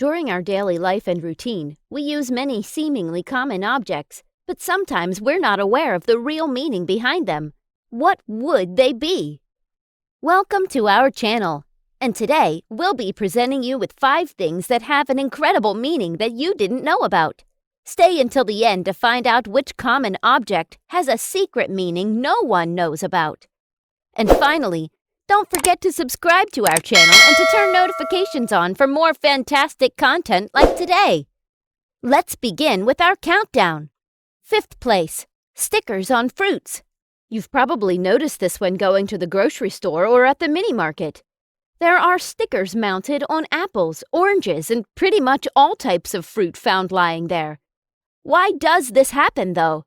During our daily life and routine, we use many seemingly common objects, but sometimes we're not aware of the real meaning behind them. What would they be? Welcome to our channel, and today we'll be presenting you with 5 things that have an incredible meaning that you didn't know about. Stay until the end to find out which common object has a secret meaning no one knows about. And finally, don't forget to subscribe to our channel and to turn notifications on for more fantastic content like today. Let's begin with our countdown. 5th place, stickers on fruits. You've probably noticed this when going to the grocery store or at the mini market. There are stickers mounted on apples, oranges, and pretty much all types of fruit found lying there. Why does this happen, though?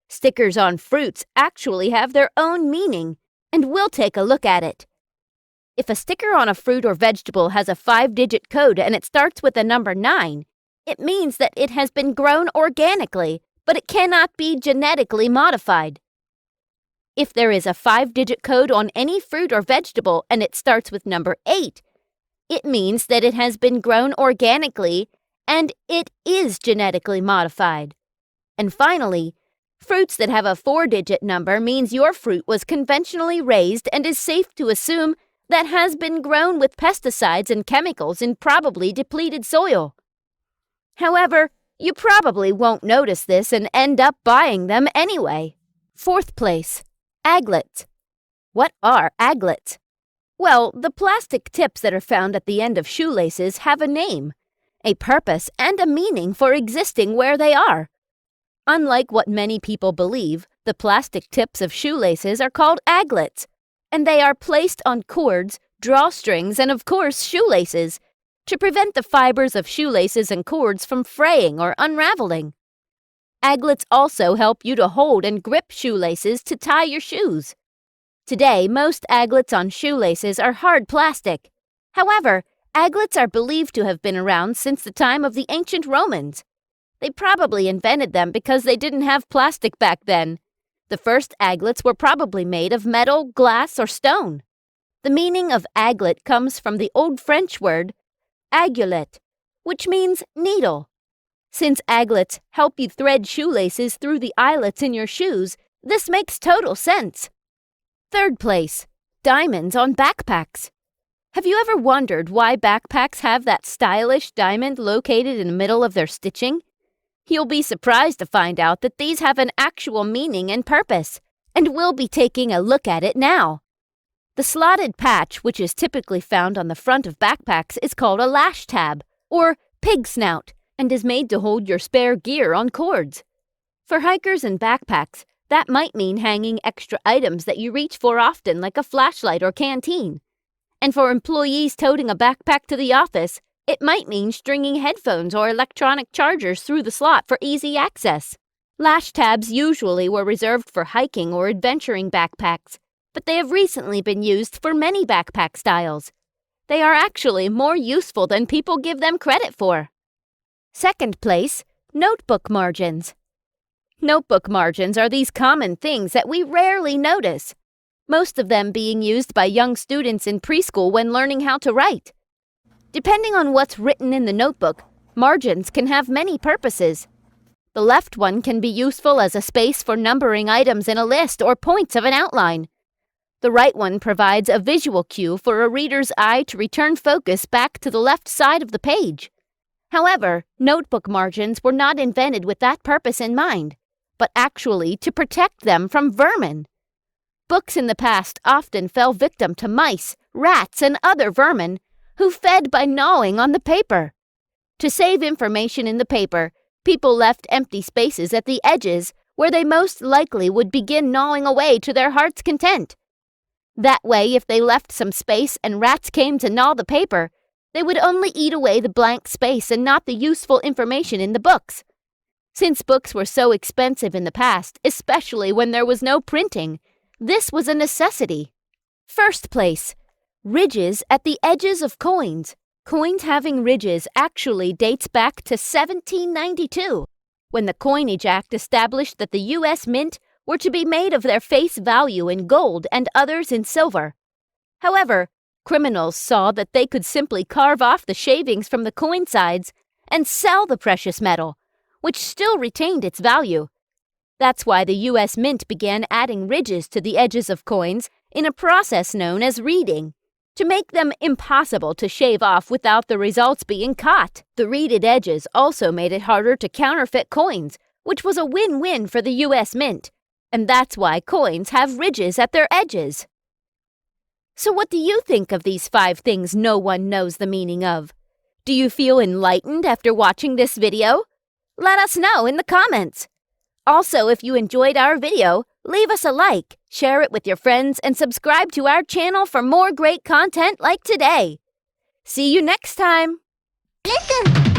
Stickers on fruits actually have their own meaning, and we'll take a look at it. If a sticker on a fruit or vegetable has a 5-digit code and it starts with the number 9, it means that it has been grown organically, but it cannot be genetically modified. If there is a 5-digit code on any fruit or vegetable and it starts with number 8, it means that it has been grown organically and it is genetically modified. And finally, fruits that have a 4-digit number means your fruit was conventionally raised and is safe to assume that has been grown with pesticides and chemicals in probably depleted soil. However, you probably won't notice this and end up buying them anyway. 4th place, aglets. What are aglets? Well, the plastic tips that are found at the end of shoelaces have a name, a purpose, and a meaning for existing where they are. Unlike what many people believe, the plastic tips of shoelaces are called aglets, and they are placed on cords, drawstrings, and of course shoelaces, to prevent the fibers of shoelaces and cords from fraying or unraveling. Aglets also help you to hold and grip shoelaces to tie your shoes. Today, most aglets on shoelaces are hard plastic. However, aglets are believed to have been around since the time of the ancient Romans. They probably invented them because they didn't have plastic back then. The first aglets were probably made of metal, glass, or stone. The meaning of aglet comes from the Old French word aiguillette, which means needle. Since aglets help you thread shoelaces through the eyelets in your shoes, this makes total sense. 3rd place, diamonds on backpacks. Have you ever wondered why backpacks have that stylish diamond located in the middle of their stitching? You'll be surprised to find out that these have an actual meaning and purpose, and we'll be taking a look at it now. The slotted patch, which is typically found on the front of backpacks, is called a lash tab, or pig snout, and is made to hold your spare gear on cords. For hikers and backpacks, that might mean hanging extra items that you reach for often, like a flashlight or canteen. And for employees toting a backpack to the office, it might mean stringing headphones or electronic chargers through the slot for easy access. Lash tabs usually were reserved for hiking or adventuring backpacks, but they have recently been used for many backpack styles. They are actually more useful than people give them credit for. 2nd place, notebook margins. Notebook margins are these common things that we rarely notice, most of them being used by young students in preschool when learning how to write. Depending on what's written in the notebook, margins can have many purposes. The left one can be useful as a space for numbering items in a list or points of an outline. The right one provides a visual cue for a reader's eye to return focus back to the left side of the page. However, notebook margins were not invented with that purpose in mind, but actually to protect them from vermin. Books in the past often fell victim to mice, rats, and other vermin who fed by gnawing on the paper. To save information in the paper, people left empty spaces at the edges where they most likely would begin gnawing away to their heart's content. That way, if they left some space and rats came to gnaw the paper, they would only eat away the blank space and not the useful information in the books. Since books were so expensive in the past, especially when there was no printing, this was a necessity. 1st place, ridges at the edges of coins. Coins having ridges actually dates back to 1792, when the Coinage Act established that the U.S. Mint were to be made of their face value in gold and others in silver. However, Criminals saw that they could simply carve off the shavings from the coin sides and sell the precious metal, which still retained its value. That's why the U.S. Mint began adding ridges to the edges of coins in a process known as reeding, to make them impossible to shave off without the results being caught. The reeded edges also made it harder to counterfeit coins, which was a win-win for the U.S. Mint, and that's why coins have ridges at their edges. So what do you think of these 5 things no one knows the meaning of? Do you feel enlightened after watching this video? Let us know in the comments. Also, if you enjoyed our video, leave us a like, share it with your friends, and subscribe to our channel for more great content like today. See you next time! Listen!